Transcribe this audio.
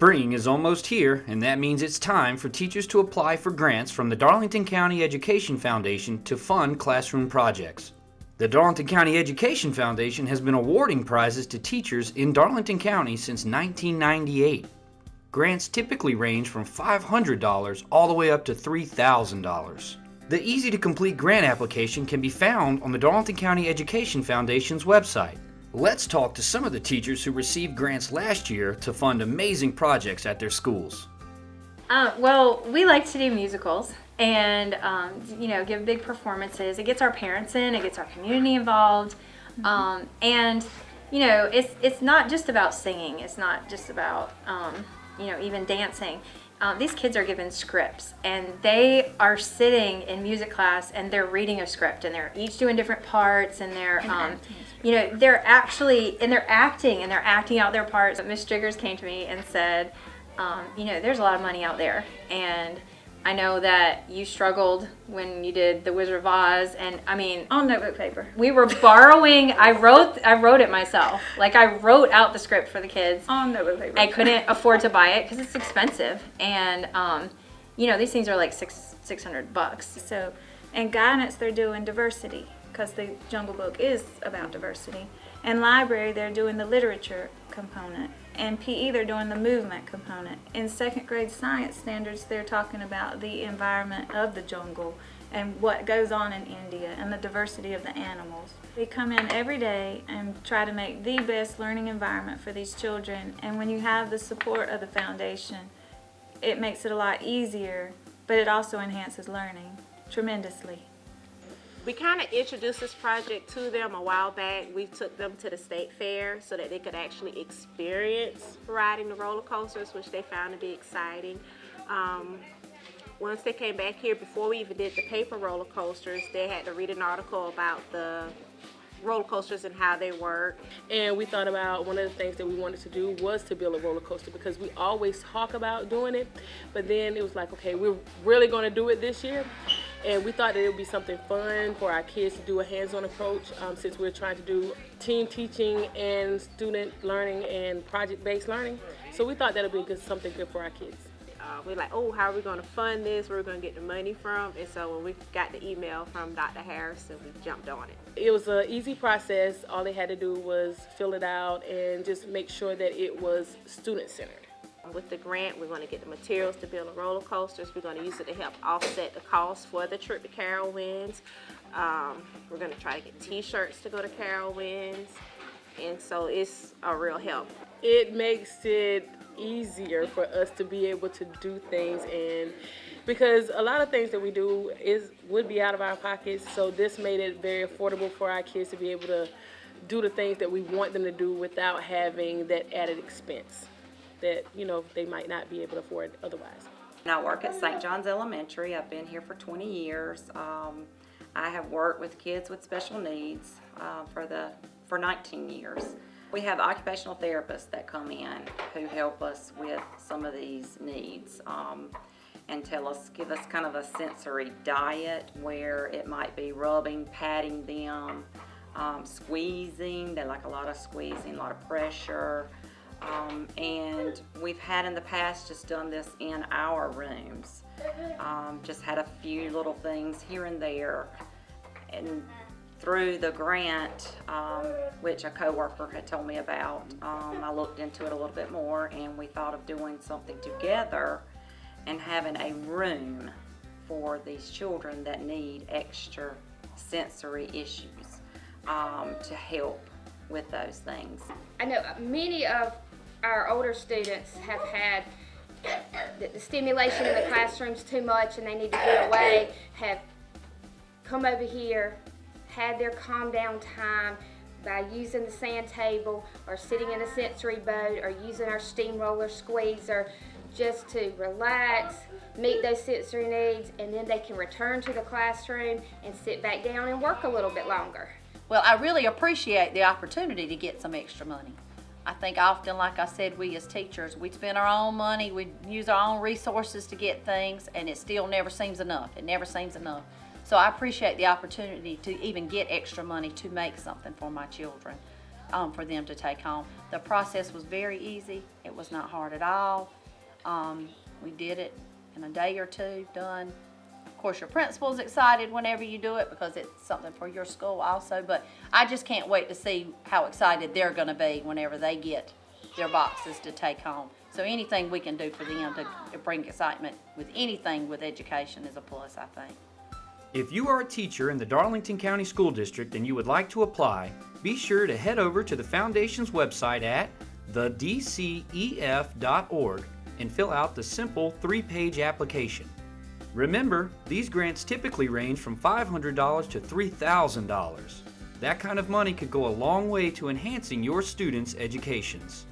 Spring is almost here, and that means it's time for teachers to apply for grants from the Darlington County Education Foundation to fund classroom projects. The Darlington County Education Foundation has been awarding prizes to teachers in Darlington County since 1998. Grants typically range from $500 all the way up to $3,000. The easy-to-complete grant application can be found on the Darlington County Education Foundation's website. Let's talk to some of the teachers who received grants last year to fund amazing projects at their schools. Well, we like to do musicals and, give big performances. It gets our parents in, it gets our community involved. And, it's not just about singing. It's not just about, even dancing. These kids are given scripts and they are sitting in music class and they're reading a script and they're each doing different parts and they're acting out their parts. Miss Jiggers came to me and said, there's a lot of money out there, and I know that you struggled when you did The Wizard of Oz, and on notebook paper. We were borrowing. I wrote it myself. Like, I wrote out the script for the kids On notebook paper. I couldn't afford to buy it because it's expensive, and these things are like $600. So, in guidance, they're doing diversity because the Jungle Book is about diversity. In library, they're doing the literature component. In PE, they're doing the movement component. In second grade science standards, they're talking about the environment of the jungle and what goes on in India and the diversity of the animals. We come in every day and try to make the best learning environment for these children. And when you have the support of the foundation, it makes it a lot easier, but it also enhances learning tremendously. We kind of introduced this project to them a while back. We took them to the state fair so that they could actually experience riding the roller coasters, which they found to be exciting. Once they came back here, before we even did the paper roller coasters, they had to read an article about the roller coasters and how they work. And we thought about one of the things that we wanted to do was to build a roller coaster, because we always talk about doing it, but then it was like, okay, we're really going to do it this year. And we thought that it would be something fun for our kids to do a hands-on approach, since we're trying to do team teaching and student learning and project-based learning. So we thought that would be something good for our kids. We're like, oh, how are we going to fund this? Where are we going to get the money from? And so when we got the email from Dr. Harrison, we jumped on it. It was an easy process. All they had to do was fill it out and just make sure that it was student-centered. With the grant, we're going to get the materials to build the roller coasters. We're going to use it to help offset the cost for the trip to Carowinds. We're going to try to get t-shirts to go to Carowinds. And so it's a real help. It makes it easier for us to be able to do things, and because a lot of things that we do would be out of our pockets, so this made it very affordable for our kids to be able to do the things that we want them to do without having that added expense that they might not be able to afford otherwise. I work at St. John's Elementary. I've been here for 20 years. I have worked with kids with special needs for 19 years. We have occupational therapists that come in who help us with some of these needs and give us kind of a sensory diet where it might be rubbing, patting them, squeezing. They like a lot of squeezing, a lot of pressure. And we've had in the past just done this in our rooms. Just had a few little things here and there. And through the grant, which a coworker had told me about, I looked into it a little bit more, and we thought of doing something together and having a room for these children that need extra sensory issues to help with those things. I know many of our older students have had the stimulation in the classrooms too much and they need to get away, have come over here, had their calm down time by using the sand table or sitting in a sensory boat or using our steamroller squeezer just to relax, meet those sensory needs, and then they can return to the classroom and sit back down and work a little bit longer. Well, I really appreciate the opportunity to get some extra money. I think often, like I said, we as teachers, we spend our own money, we use our own resources to get things, and it still never seems enough. It never seems enough. So I appreciate the opportunity to even get extra money to make something for my children. for them to take home. The process was very easy. It was not hard at all. We did it in a day or two, done. Of course, your principal's excited whenever you do it because it's something for your school also, but I just can't wait to see how excited they're gonna be whenever they get their boxes to take home. So anything we can do for them to bring excitement with anything with education is a plus, I think. If you are a teacher in the Darlington County School District and you would like to apply, be sure to head over to the Foundation's website at thedcef.org and fill out the simple 3-page application. Remember, these grants typically range from $500 to $3,000. That kind of money could go a long way to enhancing your students' educations.